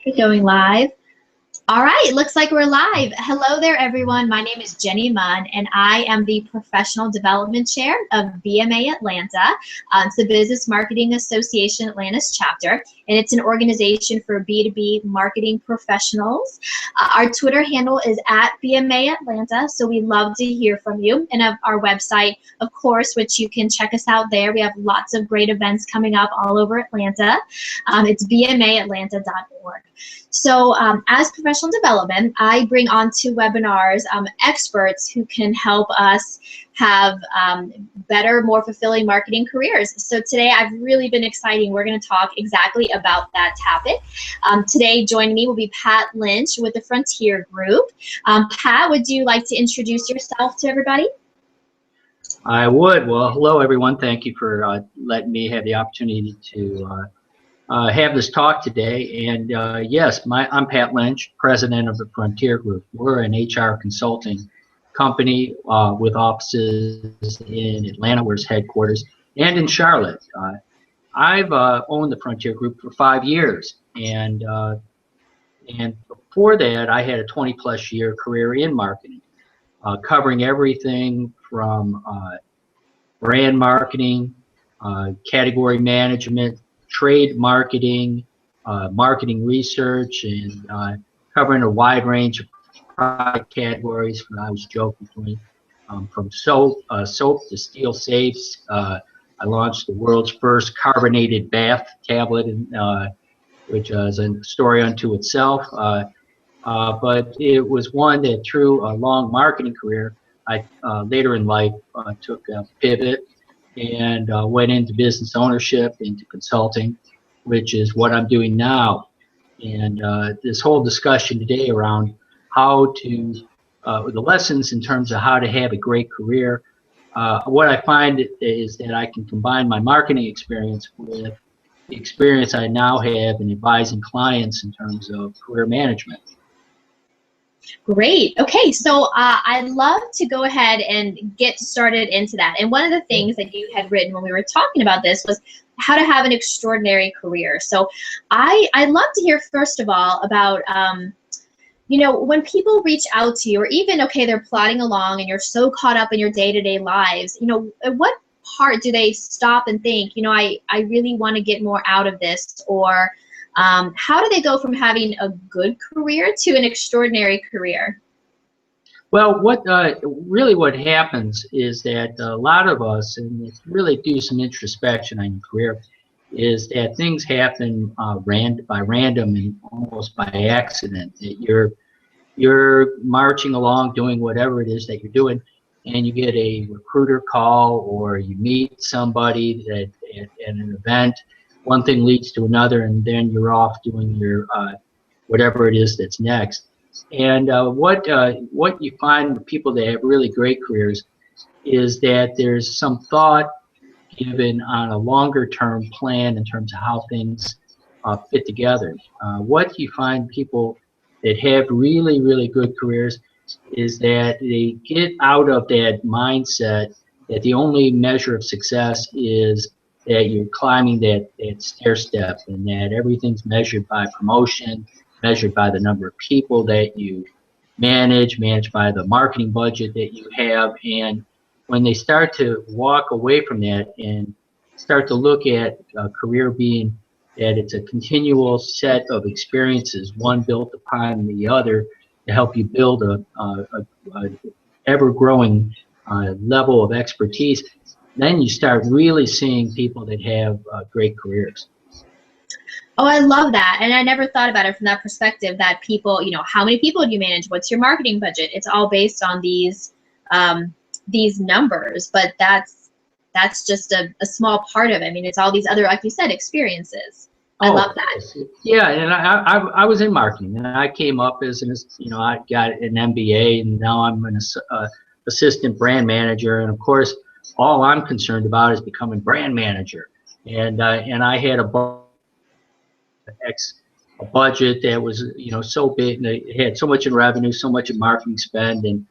We're going live. All right, looks like we're live. Hello there, everyone. My name is Jenny Munn, and I am the Professional Development Chair of BMA Atlanta. It's the Business Marketing Association Atlanta's chapter, and it's an organization for B2B marketing professionals. Our Twitter handle is at BMA Atlanta, so we love to hear from you. And our website, of course, which you can check us out there. We have lots of great events coming up all over Atlanta. It's bmaatlanta.org. So as professional development, I bring onto webinars experts who can help us have better, more fulfilling marketing careers. So today I've really been exciting. We're going to talk exactly about that topic. Today joining me will be Pat Lynch with the Frontier Group. Pat, would you like to introduce yourself to everybody? I would. Well, hello everyone. Thank you for letting me have the opportunity to have this talk today. And yes, I'm Pat Lynch, president of the Frontier Group. We're an HR consulting company with offices in Atlanta, where it's headquarters, and in Charlotte. I've owned the Frontier Group for 5 years, and before that, I had a 20-plus year career in marketing, covering everything from brand marketing, category management, trade marketing, marketing research, and covering a wide range of product categories. I was joking from soap to steel safes. I launched the world's first carbonated bath tablet, which is a story unto itself. But it was one that, through a long marketing career, I later in life took a pivot and went into business ownership, into consulting, which is what I'm doing now. And this whole discussion today around how to, the lessons in terms of how to have a great career, what I find is that I can combine my marketing experience with the experience I now have in advising clients in terms of career management. Great. Okay, so I'd love to go ahead and get started into that. And one of the things that you had written when we were talking about this was how to have an extraordinary career. So I'd love to hear, first of all, about, you know, when people reach out to you, or even, okay, they're plodding along and you're so caught up in your day-to-day lives, you know, at what part do they stop and think, you know, I really want to get more out of this? Or how do they go from having a good career to an extraordinary career? Well, what happens is that a lot of us, and really do some introspection on your career, is that things happen by random and almost by accident. That you're marching along doing whatever it is that you're doing, and you get a recruiter call, or you meet somebody at an event. One thing leads to another, and then you're off doing your whatever it is that's next. And what you find with people that have really great careers is that there's some thought given on a longer-term plan in terms of how things fit together. What you find people that have really, really good careers is that they get out of that mindset that the only measure of success is that you're climbing that stair step, and that everything's measured by promotion, measured by the number of people that you managed by the marketing budget that you have. And when they start to walk away from that and start to look at a career being that it's a continual set of experiences, one built upon the other, to help you build a ever-growing level of expertise, then you start really seeing people that have great careers. Oh, I love that. And I never thought about it from that perspective, that people, you know, how many people do you manage? What's your marketing budget? It's all based on these numbers, but that's just a small part of it. I mean, it's all these other, like you said, experiences. I love that. Yeah, and I was in marketing, and I came up as I got an MBA, and now I'm an assistant brand manager, and of course, all I'm concerned about is becoming brand manager. And I had a budget that was so big, and it had so much in revenue, so much in marketing spend, and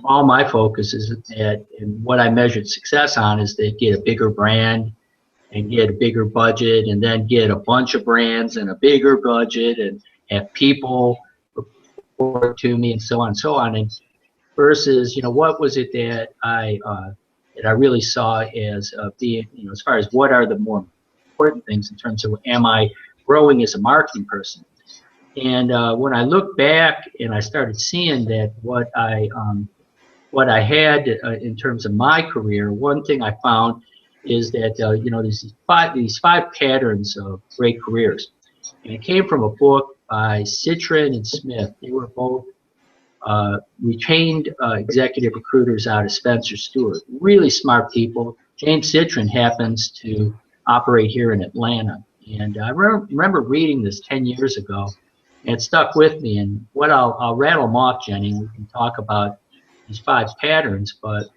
all my focus is and what I measured success on is to get a bigger brand, and get a bigger budget, and then get a bunch of brands and a bigger budget, and have people report to me, and so on and so on. And versus, what was it that I really saw as being, as far as what are the more important things in terms of am I growing as a marketing person. And when I look back and I started seeing that what I had in terms of my career, one thing I found is that there's these five patterns of great careers, and it came from a book by Citron and Smith. They were both retained executive recruiters out of Spencer Stewart. Really smart people. James Citron happens to operate here in Atlanta, and I remember reading this 10 years ago, and it stuck with me. And what I'll rattle them off, Jenny. We can talk about these five patterns, but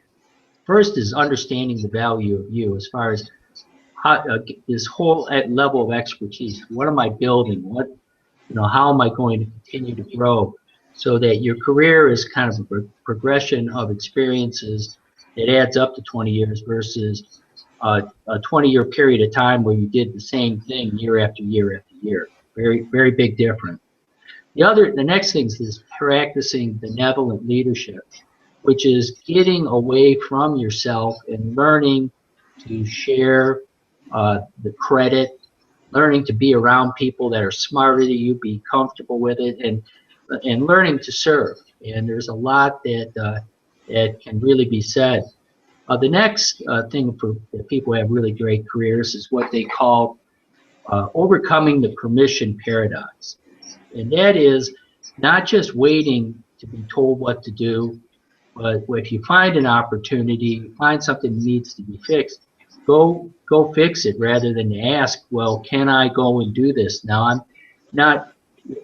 first is understanding the value of you as far as how, this whole level of expertise. What am I building? How am I going to continue to grow so that your career is kind of a progression of experiences that adds up to 20 years versus a 20-year period of time where you did the same thing year after year after year. Very, very big difference. The next thing is practicing benevolent leadership, which is getting away from yourself and learning to share the credit, learning to be around people that are smarter than you, be comfortable with it, and learning to serve. And there's a lot that can really be said. The next thing for people who have really great careers is what they call overcoming the permission paradox. And that is not just waiting to be told what to do, but if you find an opportunity, find something that needs to be fixed, go fix it rather than ask, well, can I go and do this? Now, I'm not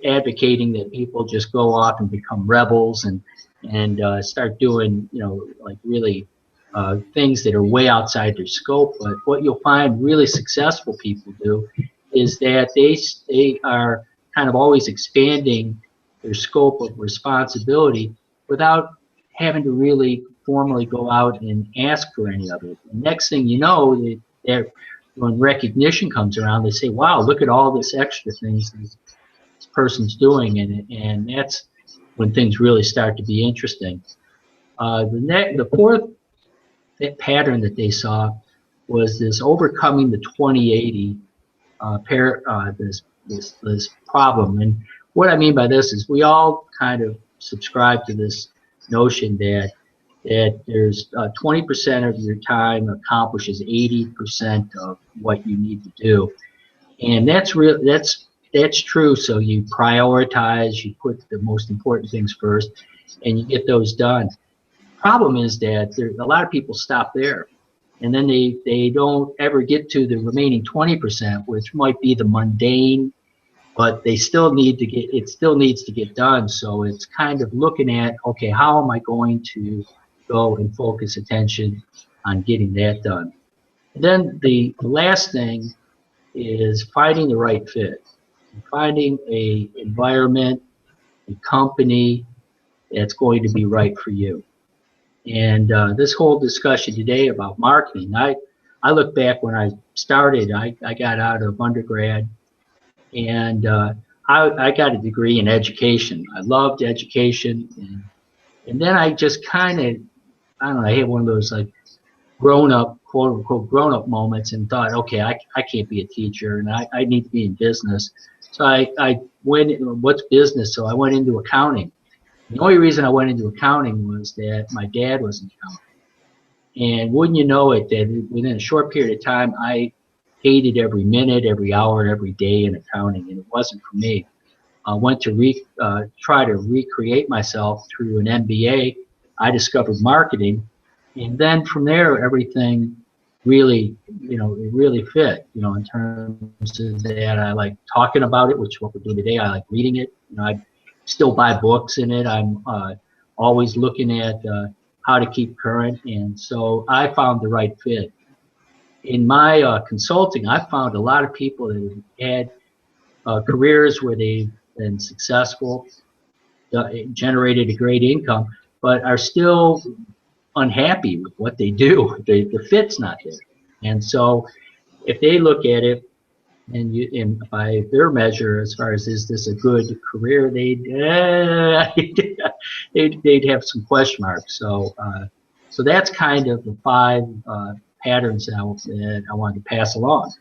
advocating that people just go off and become rebels and start doing, like really things that are way outside their scope. But what you'll find really successful people do is that they are kind of always expanding their scope of responsibility without having to really formally go out and ask for any of it. The next thing you know, when recognition comes around, they say, wow, look at all this extra things this person's doing, and that's when things really start to be interesting. The fourth pattern that they saw was this overcoming the 2080 this problem. And what I mean by this is we all kind of subscribe to this notion that there's 20% of your time accomplishes 80% of what you need to do, and that's true. So you prioritize, you put the most important things first, and you get those done. Problem is that a lot of people stop there, and then they don't ever get to the remaining 20%, which might be the mundane, but it still needs to get done. So it's kind of looking at, okay, how am I going to go and focus attention on getting that done? And then the last thing is finding the right fit, finding a environment, a company that's going to be right for you. And this whole discussion today about marketing, I look back when I started, I got out of undergrad, and I got a degree in education. I loved education, and then I just kind of, I don't know, I had one of those like grown-up, quote-unquote grown-up moments and thought, okay, I can't be a teacher, and I need to be in business. So I went, what's business? So I went into accounting. The only reason I went into accounting was that my dad was an accountant. And wouldn't you know it, that within a short period of time, I hated every minute, every hour, every day in accounting, and it wasn't for me. I went to try to recreate myself through an MBA. I discovered marketing, and then from there, everything really, it really fit, in terms of that. I like talking about it, which is what we're doing today. I like reading it. I still buy books in it. I'm always looking at how to keep current, and so I found the right fit. In my consulting, I found a lot of people that had careers where they've been successful, generated a great income, but are still unhappy with what they do. The fit's not there. And so if they look at it and by their measure, as far as is this a good career, they'd have some question marks. So so that's kind of the 5 patterns that I wanted to pass along.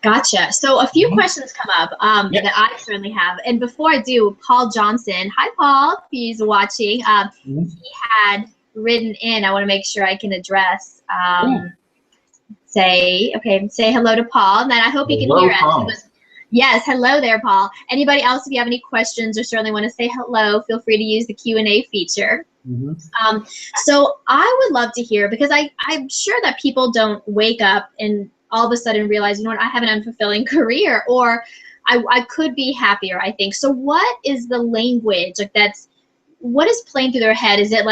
Gotcha. So a few questions come up that I certainly have. And before I do, Paul Johnson, hi Paul, if he's watching, he had written in, I want to make sure I can address, say hello to Paul, and then I hope he can hear us. Yes, hello there, Paul. Anybody else, if you have any questions or certainly want to say hello, feel free to use the Q&A feature. So I would love to hear, because I'm sure that people don't wake up and all of a sudden realize, you know what, I have an unfulfilling career, or I could be happier, I think. So what is the language, like what is playing through their head? Is it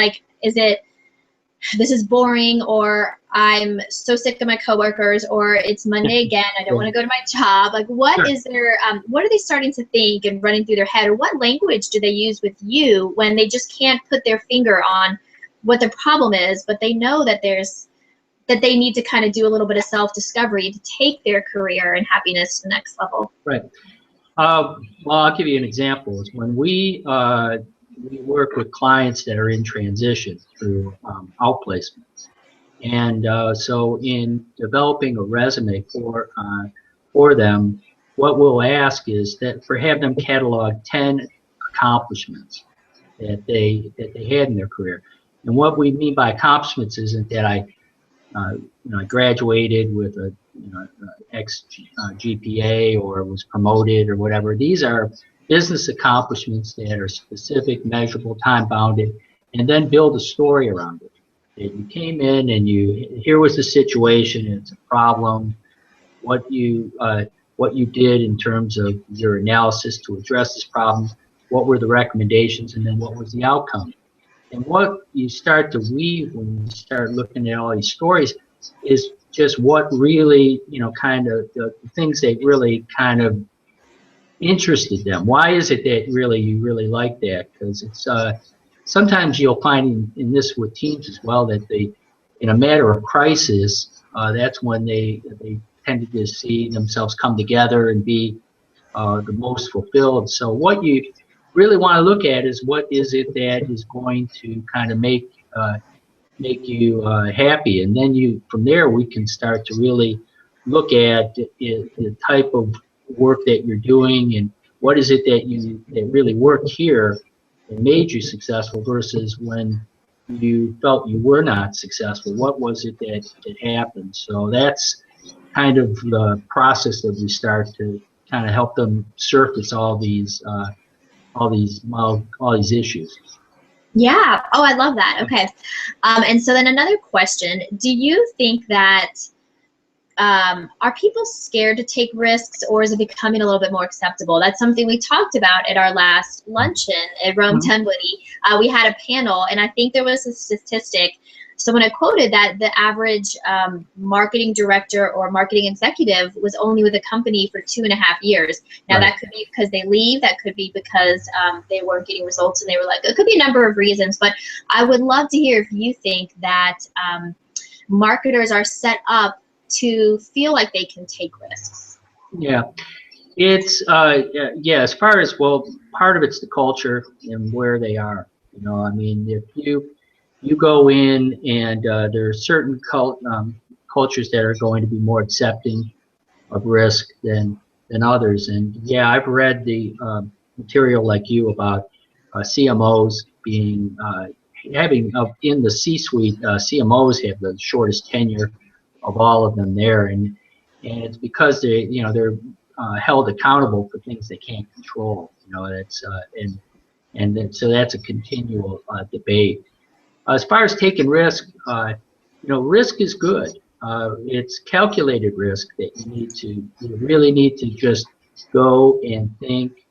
this is boring, or I'm so sick of my coworkers, or it's Monday again, I don't want to go to my job? Like what is their, what are they starting to think and running through their head, or what language do they use with you when they just can't put their finger on what the problem is, but they know that that they need to kind of do a little bit of self-discovery to take their career and happiness to the next level? Right. Well, I'll give you an example. When we work with clients that are in transition through outplacement, and so in developing a resume for them, what we'll ask is that have them catalog 10 accomplishments that they had in their career. And what we mean by accomplishments isn't that I graduated with a X GPA or was promoted or whatever. These are business accomplishments that are specific, measurable, time-bounded, and then build a story around it. That you came in and here was the situation, it's a problem, what you did in terms of your analysis to address this problem, what were the recommendations, and then what was the outcome. And what you start to weave when you start looking at all these stories is just what really, kind of the things that really kind of interested them. Why is it that you really like that? Because it's sometimes you'll find in this with teams as well that in a matter of crisis, that's when they tend to just see themselves come together and be the most fulfilled. So what you really want to look at is what is it that is going to kind of make you happy, and then from there we can start to really look at the type of work that you're doing and what is it that really worked here and made you successful versus when you felt you were not successful. What was it that happened? So that's kind of the process that we start to kind of help them surface all these issues. Yeah. Oh, I love that. Okay. And so then another question, do you think that are people scared to take risks, or is it becoming a little bit more acceptable? That's something we talked about at our last luncheon at Rome 10 Woody. We had a panel, and I think there was a statistic. Someone had quoted that the average marketing director or marketing executive was only with a company for 2.5 years. Now, that could be because they leave. That could be because they weren't getting results and they were like, it could be a number of reasons. But I would love to hear if you think that marketers are set up to feel like they can take risks. Yeah. It's, as far as, part of it's the culture and where they are. I mean, if you go in and there are certain cultures that are going to be more accepting of risk than others. And yeah, I've read the material like you about CMOs being having in the C-suite. CMOs have the shortest tenure of all of them there, and it's because they're held accountable for things they can't control. That's so that's a continual debate. As far as taking risk, risk is good. It's calculated risk that you really need to just go and think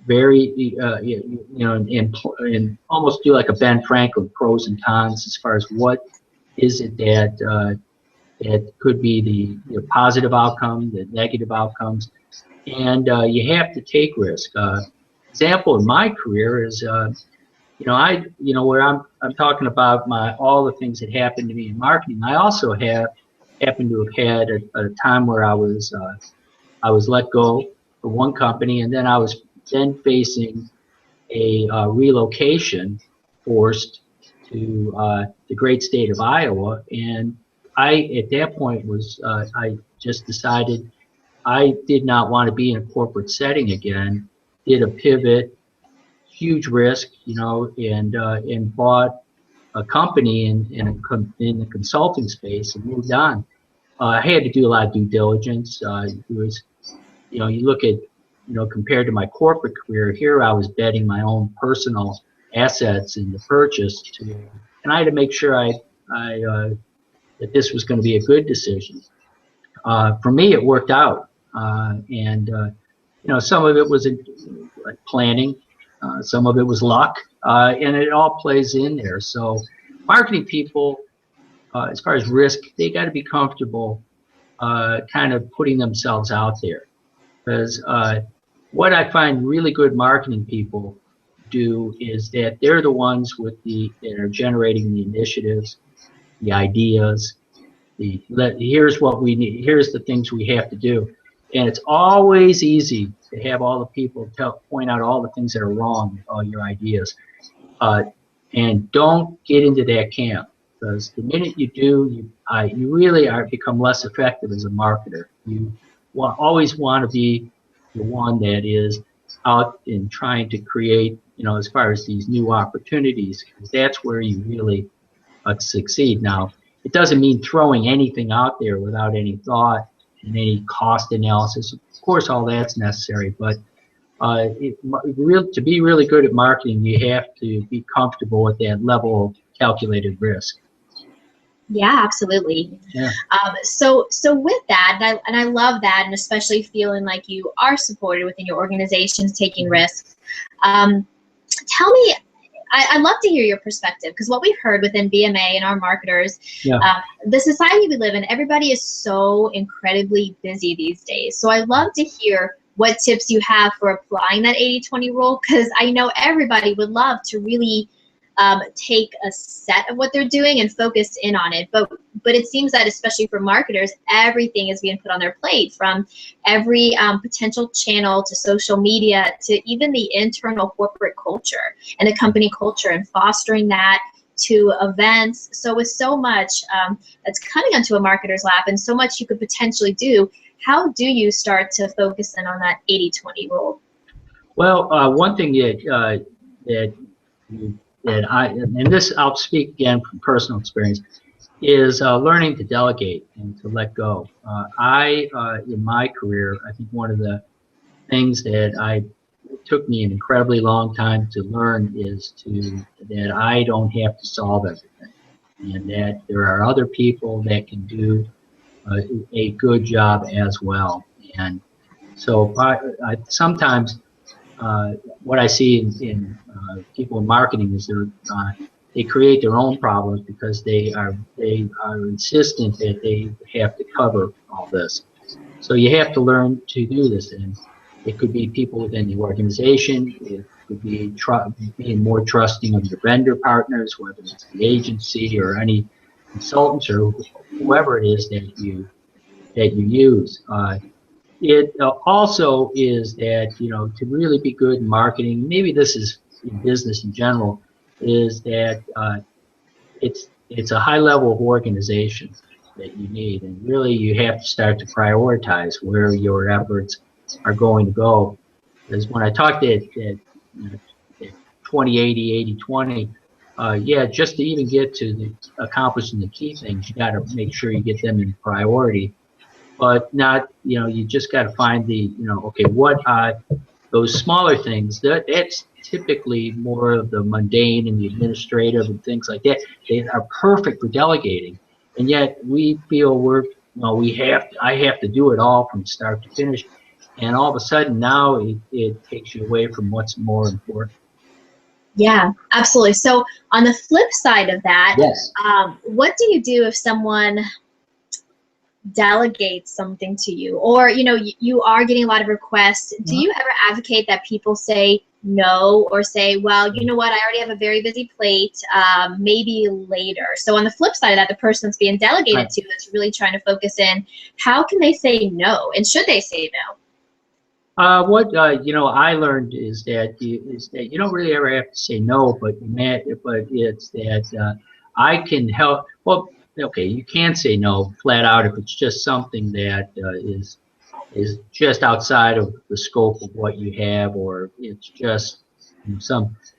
very, and almost do like a Ben Franklin pros and cons as far as what is it that could be the positive outcome, the negative outcomes, and you have to take risk. Example in my career is. Where I'm talking about all the things that happened to me in marketing. I also have happened to have had a time where I was let go from one company, and then I was then facing a relocation forced to the great state of Iowa. And I, at that point, I just decided I did not want to be in a corporate setting again. Did a pivot, huge risk, and bought a company in the consulting space and moved on. I had to do a lot of due diligence. It was, you look at, compared to my corporate career, here I was betting my own personal assets in the purchase and I had to make sure that this was going to be a good decision. For me, it worked out, and some of it was like planning, some of it was luck, and it all plays in there. So, marketing people, as far as risk, they got to be comfortable, kind of putting themselves out there, because what I find really good marketing people do is that they're the ones that are generating the initiatives, the ideas. Here's what we need. Here's the things we have to do, and it's always easy to have all the people point out all the things that are wrong with all your ideas, and don't get into that camp, because the minute you do, you really become less effective as a marketer. You always want to be the one that is out in trying to create, as far as these new opportunities, because that's where you really succeed. Now, it doesn't mean throwing anything out there without any thought and any cost analysis. Of course, all that's necessary, but to be really good at marketing, you have to be comfortable with that level of calculated risk. Yeah, absolutely. Yeah. So with that, and I love that, and especially feeling like you are supported within your organizations taking risks. Tell me, I'd love to hear your perspective, because what we've heard within BMA and our marketers, the society we live in, everybody is so incredibly busy these days. So I'd love to hear what tips you have for applying that 80-20 rule, because I know everybody would love to really take a set of what they're doing and focus in on it. But it seems that, especially for marketers, everything is being put on their plate, from every potential channel to social media to even the internal corporate culture and the company culture and fostering that to events. So with so much that's coming onto a marketer's lap and so much you could potentially do, how do you start to focus in on that 80-20 rule? Well, one thing and this I'll speak again from personal experience, is learning to delegate and to let go. In my career, I think one of the things that took me an incredibly long time to learn is that I don't have to solve everything, and that there are other people that can do a good job as well. And so I sometimes what I see in people in marketing is they create their own problems because they are insistent that they have to cover all this. So you have to learn to do this, and it could be people within the organization. It could be being more trusting of your vendor partners, whether it's the agency or any consultants or whoever it is that you use. It also is that, to really be good in marketing, maybe this is in business in general, is that it's a high level of organization that you need, and really you have to start to prioritize where your efforts are going to go. Because when I talked at 20-80, 80-20, just to even get to accomplishing the key things, you got to make sure you get them in priority. But not, you just got to find what those smaller things, that's typically more of the mundane and the administrative and things like that. They are perfect for delegating, and yet we feel I have to do it all from start to finish, and all of a sudden now it takes you away from what's more important. Yeah, absolutely. So on the flip side of that, yes. What do you do if someone delegate something to you, or you are getting a lot of requests, do you ever advocate that people say no, or say, well, you know what, I already have a very busy plate, maybe later? So on the flip side of that, the person that's being delegated to, that's really trying to focus in, how can they say no, and should they say no? What I learned is that you don't really ever have to say no, but it's that I can help. Well, okay, you can say no flat out if it's just something that is just outside of the scope of what you have, or it's just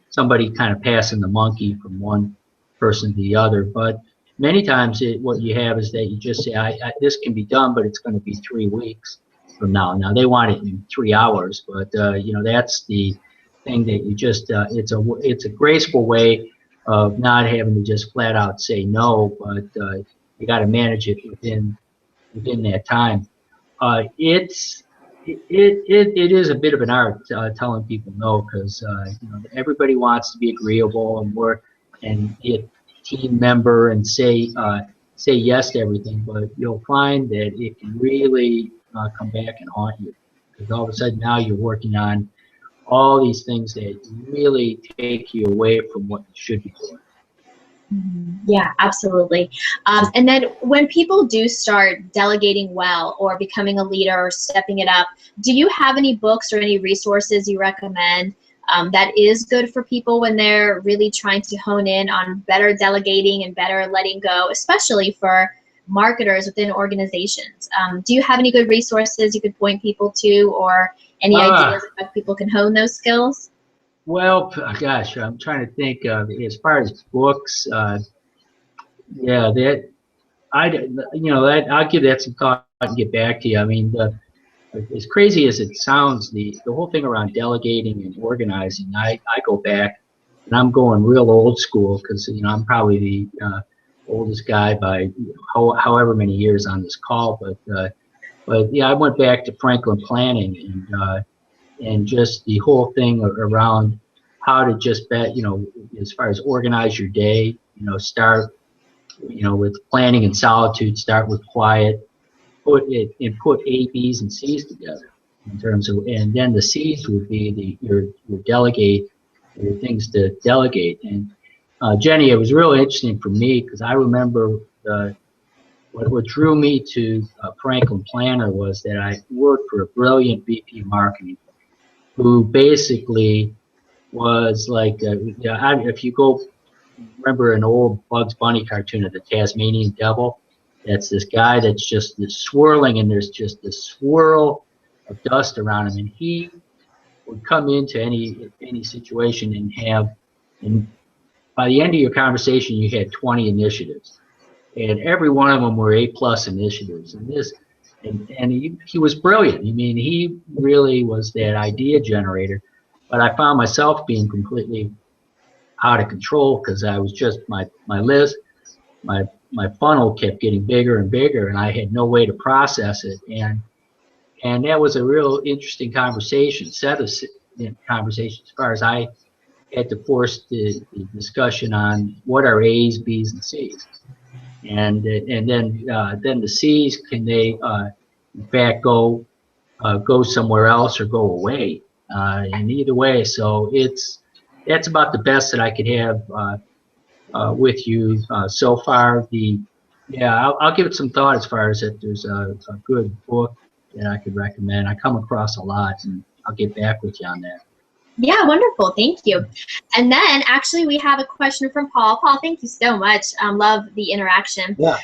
somebody kind of passing the monkey from one person to the other. But many times what you have is that you just say, this can be done, but it's going to be 3 weeks from now. Now they want it in 3 hours, but that's the thing that you just it's a graceful way of not having to just flat out say no, but you got to manage it within that time. It is a bit of an art telling people no, because everybody wants to be agreeable and work and be a team member and say yes to everything, but you'll find that it can really come back and haunt you, because all of a sudden now you're working on all these things that really take you away from what you should be doing. Yeah, absolutely. And then when people do start delegating well, or becoming a leader, or stepping it up, do you have any books or any resources you recommend that is good for people when they're really trying to hone in on better delegating and better letting go, especially for marketers within organizations? Do you have any good resources you could point people to, or any ideas of how people can hone those skills? Well, gosh, I'm trying to think of as far as books. Yeah, that I'll give that some thought and get back to you. I mean, as crazy as it sounds, the whole thing around delegating and organizing, I go back, and I'm going real old school, because I'm probably the oldest guy by however many years on this call, but yeah, I went back to Franklin Planning, and just the whole thing around how to just as far as organize your day, start with planning and solitude, start with quiet, put A, B's, and C's together in terms of, and then the C's would be your delegate, your things to delegate. And Jenny, it was really interesting for me, because I remember what drew me to Franklin Planner was that I worked for a brilliant VP marketing, who basically was like, if you go remember an old Bugs Bunny cartoon of the Tasmanian Devil, that's this guy that's just this swirling, and there's just this swirl of dust around him, and he would come into any situation and by the end of your conversation you had 20 initiatives, and every one of them were A+ initiatives, and he was brilliant. I mean, he really was that idea generator, but I found myself being completely out of control, because I was just my list, my funnel kept getting bigger and bigger, and I had no way to process it, and that was a real interesting set of conversations, as far as I had to force the discussion on what are A's, B's, and C's, and then the C's, can they in fact go somewhere else or go away, and either way, so that's about the best that I could have with you so far. I'll give it some thought, as far as if there's a good book that I could recommend. I come across a lot, and I'll get back with you on that. Yeah, wonderful. Thank you. And then actually we have a question from Paul. Paul, thank you so much. Love the interaction. Yeah.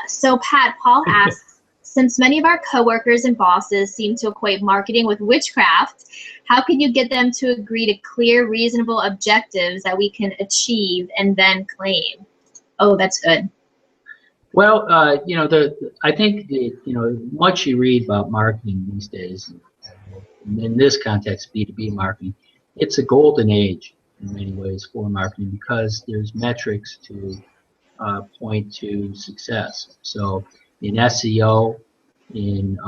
So Pat, Paul asks, since many of our coworkers and bosses seem to equate marketing with witchcraft, how can you get them to agree to clear, reasonable objectives that we can achieve and then claim? Oh, that's good. Well, I think much you read about marketing these days, and in this context, B2B marketing, it's a golden age in many ways for marketing, because there's metrics to point to success. So in SEO, in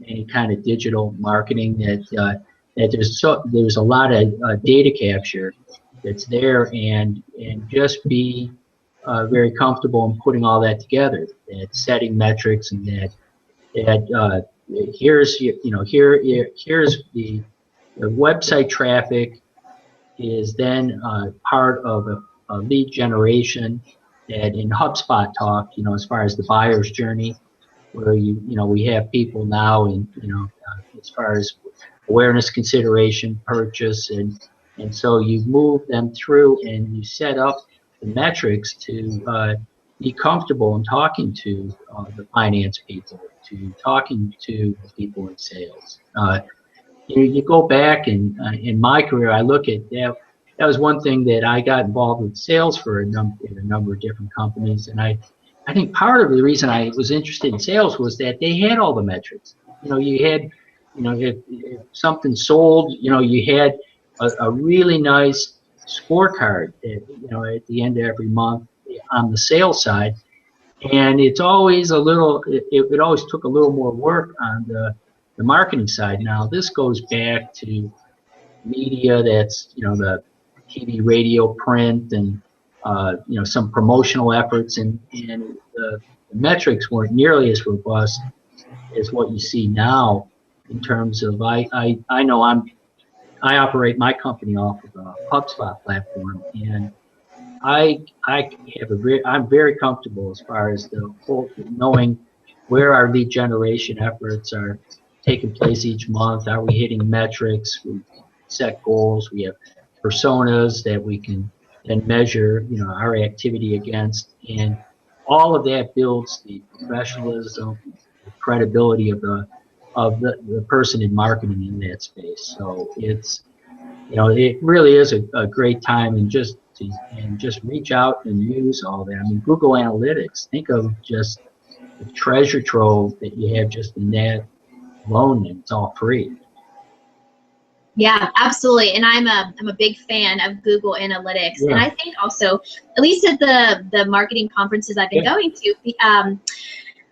any kind of digital marketing, that there's a lot of data capture that's there, and just be very comfortable in putting all that together, that setting metrics, and that here's here's the website traffic is then part of a lead generation that in HubSpot talk, as far as the buyer's journey, where we have people now in, as far as awareness, consideration, purchase, and so you move them through and you set up the metrics to be comfortable in talking to the finance people, to talking to the people in sales. You go back and in my career, I look at that. That was one thing that I got involved with sales for in a number of different companies, and I think part of the reason I was interested in sales was that they had all the metrics. You had, if something sold, you had a really nice scorecard that, at the end of every month on the sales side, and it's always a little. It always took a little more work on the marketing side. Now this goes back to media, that's the TV, radio, print, and some promotional efforts, and the metrics weren't nearly as robust as what you see now in terms of I know I operate my company off of a HubSpot platform, and I'm very comfortable as far as the whole knowing where our lead generation efforts are taking place each month. Are we hitting metrics? We set goals. We have personas that we can then measure, our activity against, and all of that builds the professionalism, the credibility of the person in marketing in that space. So it's, it really is a great time, and just reach out and use all that. I mean, Google Analytics. Think of just the treasure trove that you have just in that alone, and it's all free. Yeah, absolutely. And I'm a big fan of Google Analytics. Yeah. And I think also, at least at the marketing conferences I've been going to,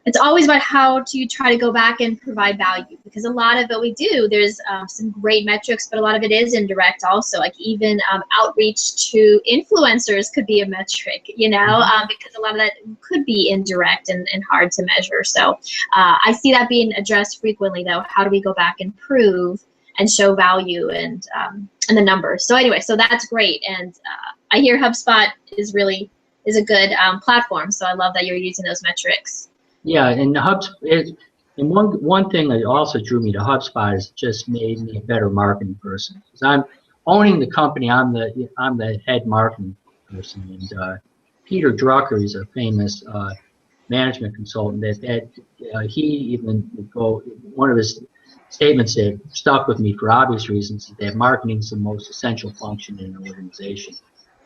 it's always about how to try to go back and provide value, because a lot of what we do, there's some great metrics, but a lot of it is indirect also. Like even outreach to influencers could be a metric, because a lot of that could be indirect and hard to measure. So I see that being addressed frequently, though. How do we go back and prove and show value and the numbers? So anyway, so that's great. And I hear HubSpot is a good platform. So I love that you're using those metrics. Yeah, and one thing that also drew me to HubSpot is just made me a better marketing person. Because I'm owning the company, I'm the head marketing person, and Peter Drucker is a famous management consultant that he even would go, one of his statements that stuck with me for obvious reasons is that marketing is the most essential function in an organization.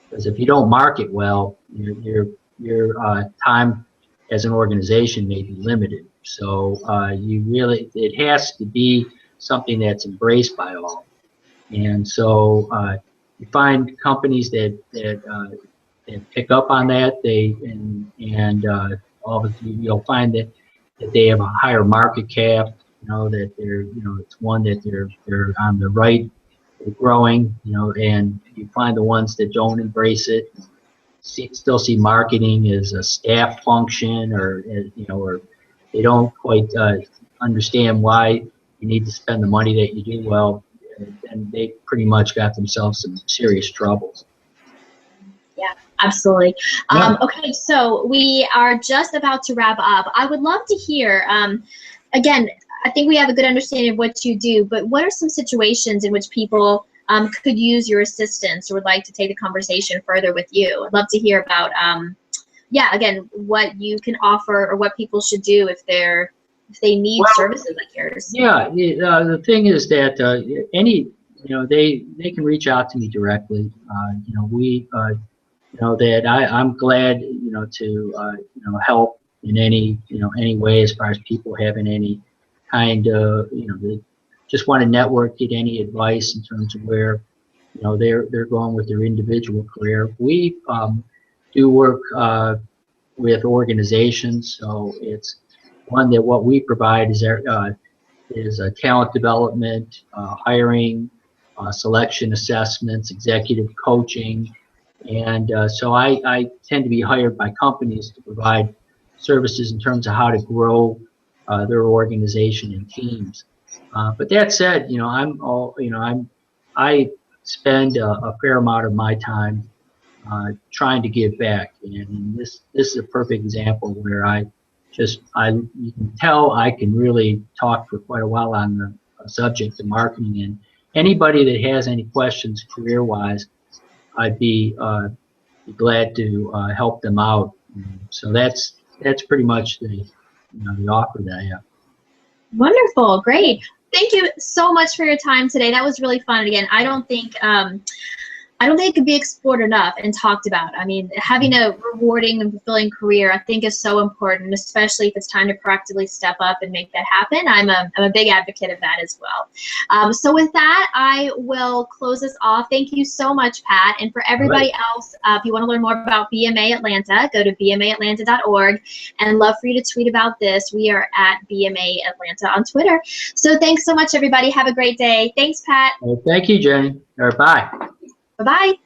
Because if you don't market well, your time as an organization may be limited. So it has to be something that's embraced by all. And so you find companies that pick up on that, you'll find that they have a higher market cap, that it's one that they're on the right, they're growing, and you find the ones that don't embrace it, still see marketing as a staff function, or they don't quite understand why you need to spend the money that you do. Well, and they pretty much got themselves some serious troubles. Yeah, absolutely. Yeah. Okay, so we are just about to wrap up. I would love to hear, again, I think we have a good understanding of what you do, but what are some situations in which people could use your assistance or would like to take the conversation further with you? I'd love to hear about, again, what you can offer or what people should do if they need services like yours. Yeah, the thing is that they can reach out to me directly. I'm glad to help in any way as far as people having any kind of they just want to network, get any advice in terms of where they're going with their individual career. We do work with organizations, so it's one that what we provide is talent development, hiring, selection assessments, executive coaching, And so I tend to be hired by companies to provide services in terms of how to grow their organization and teams. But that said, I spend a fair amount of my time trying to give back, and this is a perfect example where you can tell I can really talk for quite a while on the subject of marketing, and anybody that has any questions career-wise, I'd be glad to help them out. So that's pretty much the offer that I have. Wonderful, great. Thank you so much for your time today. That was really fun. Again, I don't think it could be explored enough and talked about. I mean, having a rewarding and fulfilling career, I think, is so important, especially if it's time to proactively step up and make that happen. I'm a big advocate of that as well. So with that, I will close this off. Thank you so much, Pat. And for everybody else, if you want to learn more about BMA Atlanta, go to bmaatlanta.org, and love for you to tweet about this. We are at BMA Atlanta on Twitter. So thanks so much, everybody. Have a great day. Thanks, Pat. Well, thank you, Jenny. Bye. Bye-bye.